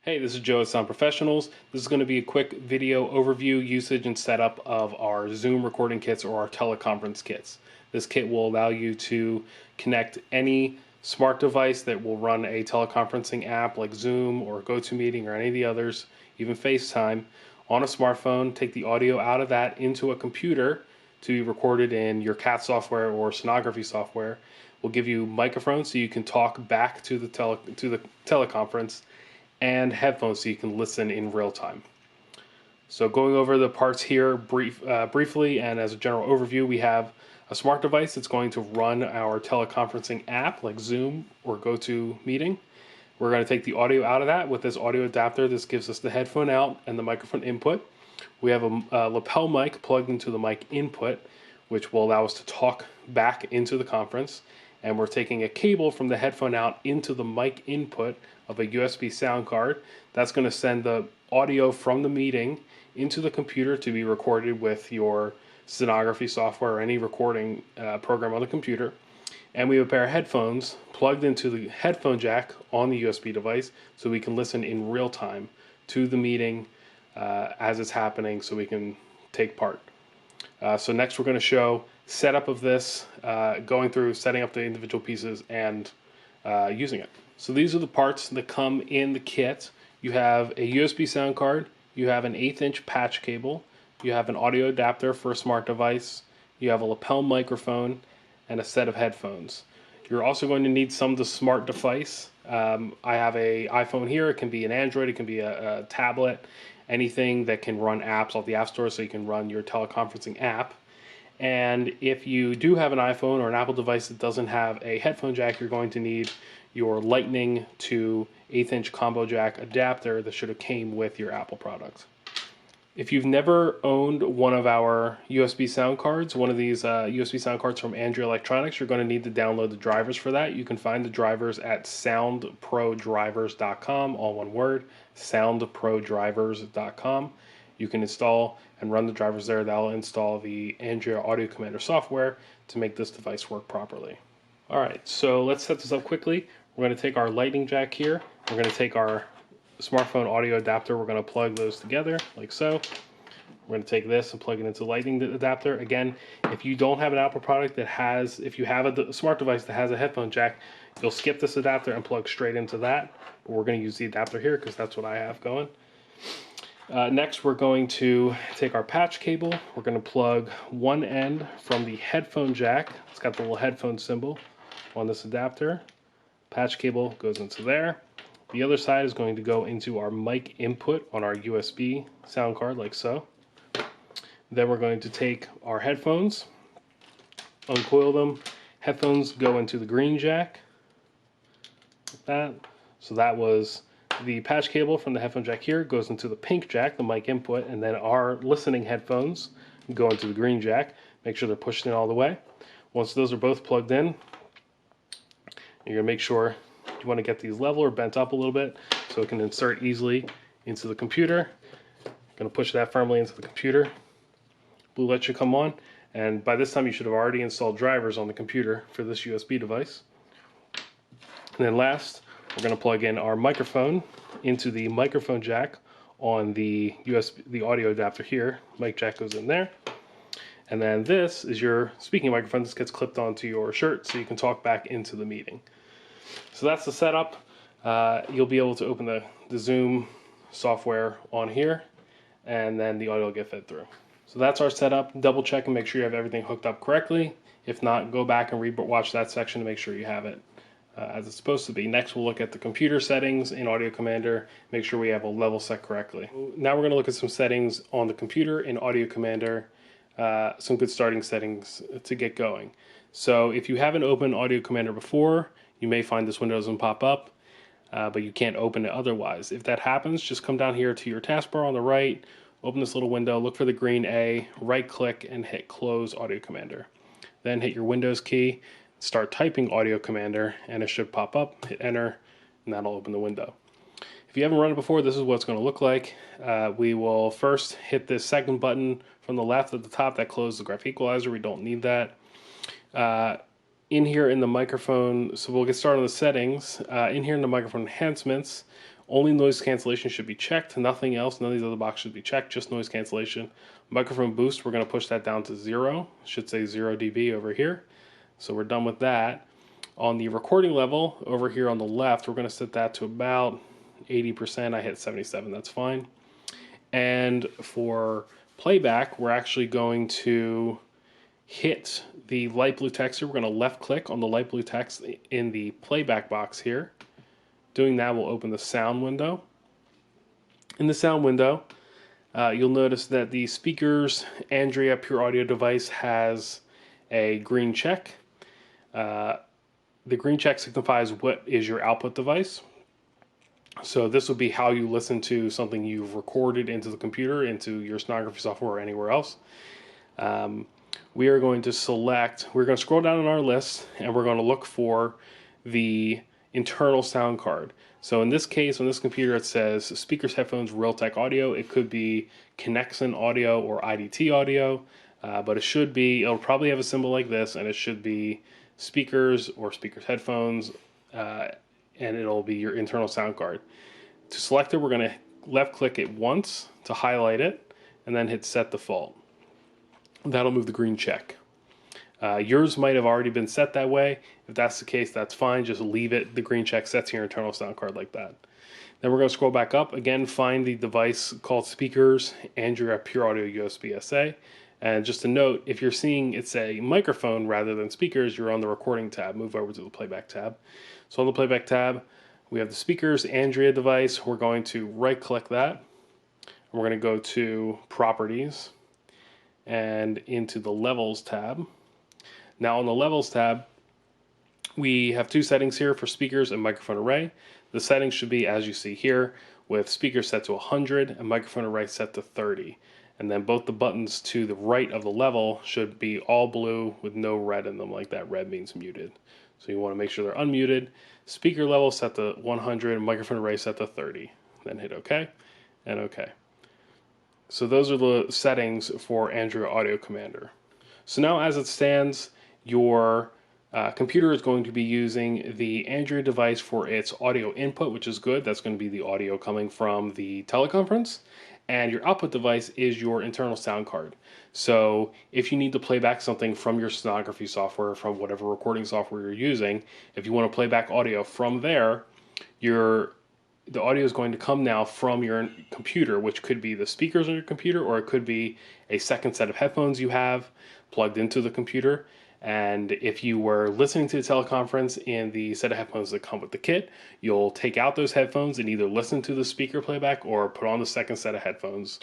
Hey, this is Joe at Sound Professionals. This is going to be a quick video overview, usage, and setup of our Zoom recording kits or our teleconference kits. This kit will allow you to connect any smart device that will run a teleconferencing app like Zoom or GoToMeeting or any of the others, even FaceTime, on a smartphone, take the audio out of that into a computer to be recorded in your CAT software or sonography software. We'll give you microphones so you can talk back to the teleconference, and headphones so you can listen in real time. So going over the parts here briefly and as a general overview, we have a smart device that's going to run our teleconferencing app like Zoom or GoToMeeting. We're going to take the audio out of that with this audio adapter. This gives us the headphone out and the microphone input. We have a lapel mic plugged into the mic input, which will allow us to talk back into the conference. And we're taking a cable from the headphone out into the mic input of a USB sound card. That's going to send the audio from the meeting into the computer to be recorded with your sonography software or any recording program on the computer. And we have a pair of headphones plugged into the headphone jack on the USB device so we can listen in real time to the meeting as it's happening so we can take part. So next we're going to show setup of this, going through setting up the individual pieces and using it. So these are the parts that come in the kit. You have a USB sound card, you have an 1/8" patch cable, you have an audio adapter for a smart device, you have a lapel microphone, and a set of headphones. You're also going to need some of the smart device. I have an iPhone here. It can be an Android, it can be a tablet, anything that can run apps off the App Store so you can run your teleconferencing app. And if you do have an iPhone or an Apple device that doesn't have a headphone jack, you're going to need your Lightning to 1/8" combo jack adapter that should have came with your Apple product. If you've never owned one of our USB sound cards, one of these USB sound cards from Andrea Electronics, you're going to need to download the drivers for that. You can find the drivers at soundprodrivers.com, all one word, soundprodrivers.com. You can install and run the drivers there. That'll install the Andrea Audio Commander software to make this device work properly. All right, so let's set this up quickly. We're going to take our Lightning jack here. We're going to take our smartphone audio adapter. We're going to plug those together like so. We're going to take this and plug it into the Lightning adapter. Again, if you don't have an Apple product that has, if you have a smart device that has a headphone jack, you'll skip this adapter and plug straight into that. But we're going to use the adapter here because that's what I have going. Next, we're going to take our patch cable. We're going to plug one end from the headphone jack. It's got the little headphone symbol on this adapter. Patch cable goes into there. The other side is going to go into our mic input on our USB sound card like so. Then we're going to take our headphones, uncoil them. Headphones go into the green jack, like that. So that was the patch cable from the headphone jack here, goes into the pink jack, the mic input, and then our listening headphones go into the green jack. Make sure they're pushed in all the way. Once those are both plugged in, you're going to make sure you want to get these level or bent up a little bit so it can insert easily into the computer. Going to push that firmly into the computer. Blue light should come on, and by this time you should have already installed drivers on the computer for this USB device. And then last, we're going to plug in our microphone into the microphone jack on the audio adapter here. Mic jack goes in there. And then this is your speaking microphone. This gets clipped onto your shirt so you can talk back into the meeting. So that's the setup. You'll be able to open the Zoom software on here, and then the audio will get fed through. So that's our setup. Double check and make sure you have everything hooked up correctly. If not, go back and watch that section to make sure you have it as it's supposed to be. Next, we'll look at the computer settings in Audio Commander, make sure we have a level set correctly. Now we're going to look at some settings on the computer in Audio Commander, some good starting settings to get going. So if you haven't opened Audio Commander before, you may find this window doesn't pop up, but you can't open it otherwise. If that happens, just come down here to your taskbar on the right, open this little window, look for the green A, right click and hit Close Audio Commander. Then hit your Windows key, start typing Audio Commander, and it should pop up. Hit Enter, and that'll open the window. If you haven't run it before, this is what it's going to look like. We will first hit this second button from the left at the top that closes the graph equalizer. We don't need that. In here in the microphone, so we'll get started on the settings. In here in the microphone enhancements, Only noise cancellation should be checked, nothing else. None of these other boxes should be checked, just noise cancellation. Microphone boost, we're going to push that down to 0. It should say 0 dB over here. So we're done with that. On the recording level, over here on the left, we're going to set that to about 80%. I hit 77, that's fine. And for playback, we're actually going to hit the light blue text here. We're going to left click on the light blue text in the playback box here. Doing that will open the sound window. In the sound window, you'll notice that the speaker's Andrea Pure Audio device has a green check. The green check signifies what is your output device. So this would be how you listen to something you've recorded into the computer, into your sonography software or anywhere else. We are going to we're going to scroll down on our list and we're going to look for the internal sound card. So in this case, on this computer, it says speakers, headphones, Realtek audio. It could be Connexon audio or IDT audio, but it'll probably have a symbol like this, and it should be speakers or speakers, headphones, and it'll be your internal sound card. To select it, we're going to left click it once to highlight it, and then hit set default. That'll move the green check. Yours might have already been set that way. If that's the case, that's fine. Just leave it. The green check sets your internal sound card like that. Then we're going to scroll back up. Again, find the device called speakers, Andrea Pure Audio USB SA. And just a note, if you're seeing it say microphone rather than speakers, you're on the recording tab. Move over to the playback tab. So on the playback tab, we have the speakers, Andrea device. We're going to right click that. We're going to go to properties and into the levels tab. Now on the levels tab, we have two settings here for speakers and microphone array. The settings should be as you see here, with speakers set to 100 and microphone array set to 30. And then both the buttons to the right of the level should be all blue with no red in them, like that red means muted. So you want to make sure they're unmuted. Speaker level set to 100, microphone array set to 30. Then hit OK and OK. So those are the settings for Andrea Audio Commander. So now as it stands, your computer is going to be using the Andrea device for its audio input, which is good. That's going to be the audio coming from the teleconference. And your output device is your internal sound card. So if you need to play back something from your sonography software, from whatever recording software you're using, if you want to play back audio from there, the audio is going to come now from your computer, which could be the speakers on your computer, or it could be a second set of headphones you have plugged into the computer. And if you were listening to the teleconference in the set of headphones that come with the kit, you'll take out those headphones and either listen to the speaker playback or put on the second set of headphones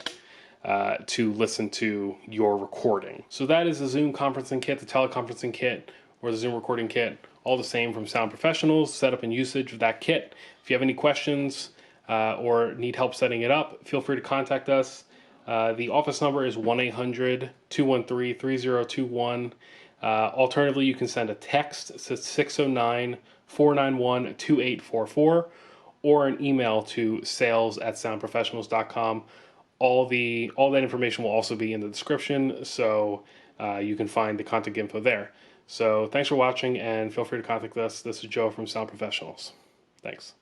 to listen to your recording. So that is the Zoom conferencing kit, the teleconferencing kit, or the Zoom recording kit, all the same from Sound Professionals, setup and usage of that kit. If you have any questions or need help setting it up, feel free to contact us. The office number is 1-800-213-3021. Alternatively, you can send a text to 609-491-2844 or an email to sales@soundprofessionals.com. All that information will also be in the description, so you can find the contact info there. So thanks for watching, and feel free to contact us. This is Joe from Sound Professionals. Thanks.